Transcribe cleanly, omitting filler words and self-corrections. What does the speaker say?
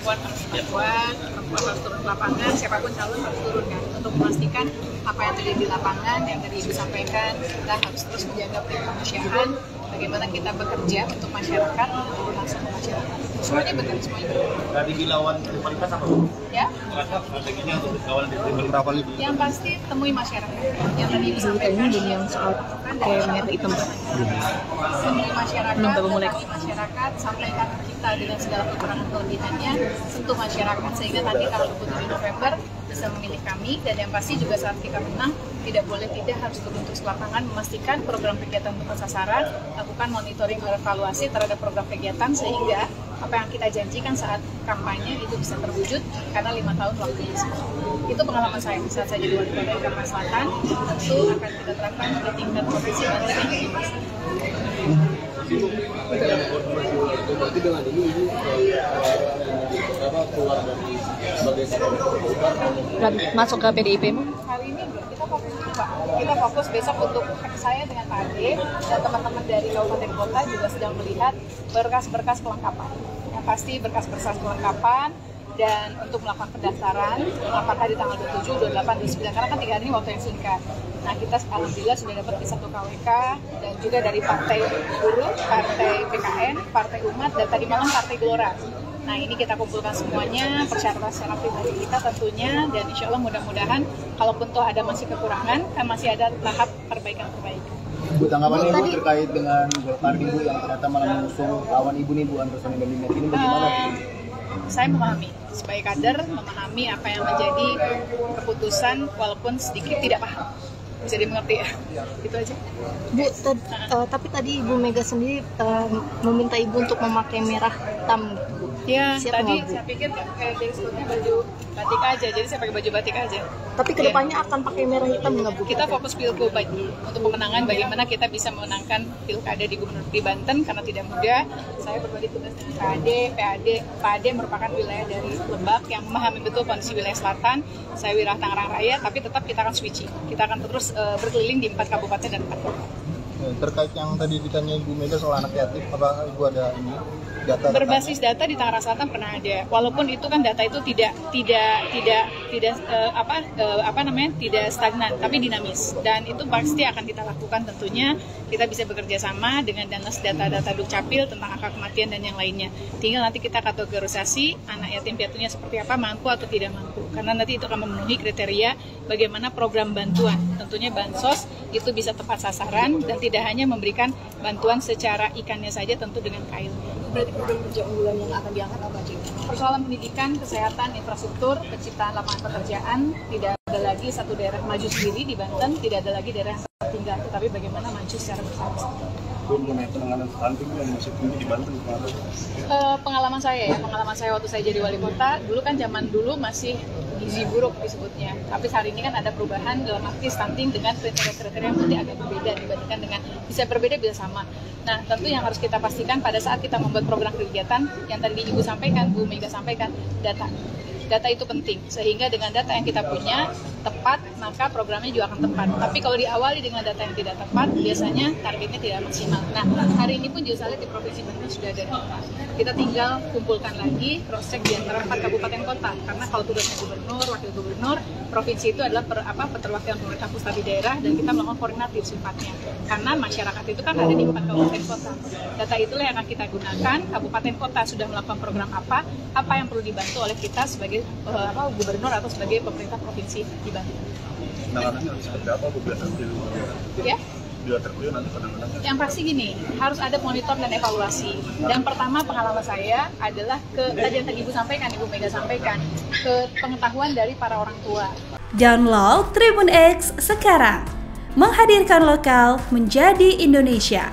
perempuan harus turun ke lapangan, siapapun calon harus turun kan, untuk memastikan apa yang terjadi di lapangan, yang tadi Ibu sampaikan, kita harus terus menjaga kemanusiaan, bagaimana kita bekerja untuk masyarakat, untuk langsung ke masyarakat. Semuanya benar, semuanya benar. Strategi lawan kriminalitas apa? Ya? Strateginya untuk lawan kriminalitas. Yang pasti temui masyarakat. Yang tadi Ibu sampaikan, yang soal kayak minyak hitam. Temui masyarakat, sampaikan ke kita dengan segala kekurangan kelebihannya, sentuh masyarakat, sehingga nanti kalau 27 November bisa memilih kami, dan yang pasti juga saat kita menang, tidak harus turun ke lapangan, memastikan program kegiatan tepat sasaran, lakukan monitoring dan evaluasi terhadap program kegiatan, sehingga apa yang kita janjikan saat kampanye itu bisa terwujud, karena 5 tahun waktunya. Itu pengalaman saya saat saya jadi wali kota Jakarta Selatan, tentu akan kita terapkan di tingkat provinsi dan tingkat nasional. Berarti dengan ini Ibu keluar dari sebagai masuk ke PDIP? Hari ini kita fokus Pak. Kita fokus besok untuk saya dengan Pak Ade dan teman-teman dari kabupaten kota juga sedang melihat berkas-berkas kelengkapan. Yang pasti berkas-berkas kelengkapan dan untuk melakukan pendaftaran apakah di tanggal 27, 28, 29 karena kan 3 hari ini waktu yang singkat. Nah kita alhamdulillah sudah dapat di 1 KWK dan juga dari Partai Buruh, Partai PKN, Partai Umat dan tadi malam Partai Gelora. Nah ini kita kumpulkan semuanya, persyaratan secara pribadi kita tentunya, dan insya Allah mudah-mudahan kalaupun toh ada masih kekurangan, kan masih ada tahap perbaikan-perbaikan. Bu, tanggapannya Ibu terkait dengan Golkar Ibu yang ternyata malah mengusung lawan Ibu nih Bu, Andros dan Minyak ini bagaimana? Saya memahami, sebagai kader memahami apa yang menjadi keputusan walaupun sedikit tidak paham. Bisa dimengerti ya, itu aja. Bu, tapi tadi Ibu Mega sendiri meminta Ibu untuk memakai merah hitam. Ya, siap tadi saya pikir kayak deskotnya baju batik aja, jadi saya pakai baju batik aja. Tapi kedepannya akan pakai merah hitam nggak Bu? Kita fokus pilgub untuk pemenangan, bagaimana kita bisa memenangkan pilkada di Gubernur di Banten karena tidak mudah. Saya berbagi tugas dengan Pak Ade merupakan wilayah dari Lebak yang memahami betul kondisi wilayah selatan. Saya wilayah Tangerang Raya, tapi tetap kita akan switching. Kita akan terus berkeliling di 4 kabupaten dan 4 kota. Terkait yang tadi ditanya Ibu Mega soal anak yatim, apa Ibu ada ini? Data berbasis data di Tangerang Selatan pernah ada, walaupun itu kan data itu tidak stagnan, tapi dinamis, dan itu pasti akan kita lakukan. Tentunya kita bisa bekerja sama dengan Dinas data Dukcapil tentang angka kematian dan yang lainnya. Tinggal nanti kita kategorisasi anak yatim piatunya seperti apa, mampu atau tidak mampu, karena nanti itu akan memenuhi kriteria bagaimana program bantuan. Tentunya bansos itu bisa tepat sasaran dan tidak hanya memberikan bantuan secara ikannya saja, tentu dengan kail. Berarti program kerja unggulan yang akan diangkat apa aja? Persoalan pendidikan, kesehatan, infrastruktur, penciptaan lapangan pekerjaan. Tidak ada lagi satu daerah maju sendiri di Banten, tidak ada lagi daerah yang tertinggal, tetapi bagaimana maju secara bersama-sama. Mengenai penanganan stunting yang masih tinggi di Banten. Pengalaman saya waktu saya jadi wali kota, dulu kan zaman dulu masih gizi buruk disebutnya, tapi hari ini kan ada perubahan dalam arti stunting dengan kriteria-kriteria yang mungkin agak berbeda dibandingkan dengan bisa berbeda bisa sama. Nah tentu yang harus kita pastikan pada saat kita membuat program kegiatan yang tadi Ibu sampaikan, Bu Mega sampaikan, data itu penting, sehingga dengan data yang kita punya tepat, maka programnya juga akan tepat. Tapi kalau diawali dengan data yang tidak tepat, biasanya targetnya tidak maksimal. Nah, hari ini pun juga saya lihat di Provinsi Banten sudah ada data. Kita tinggal kumpulkan lagi, cross-check di antara 4 kabupaten kota. Karena kalau tugasnya gubernur, wakil gubernur, provinsi itu adalah perwakilan pemerintah pusat di daerah, dan kita melakukan koordinatif sifatnya. Karena masyarakat itu kan ada di 4 kabupaten kota. Data itulah yang akan kita gunakan, kabupaten kota sudah melakukan program apa yang perlu dibantu oleh kita sebagai gubernur atau sebagai pemerintah provinsi di Banten. Penanganannya seperti apa Bu? Ya? Bila terpilih nanti penanganannya? Yang pasti gini, harus ada monitor dan evaluasi. Dan pertama pengalaman saya adalah tadi yang Ibu sampaikan, Ibu Mega sampaikan, ke pengetahuan dari para orang tua. Download Tribun X sekarang, menghadirkan lokal menjadi Indonesia.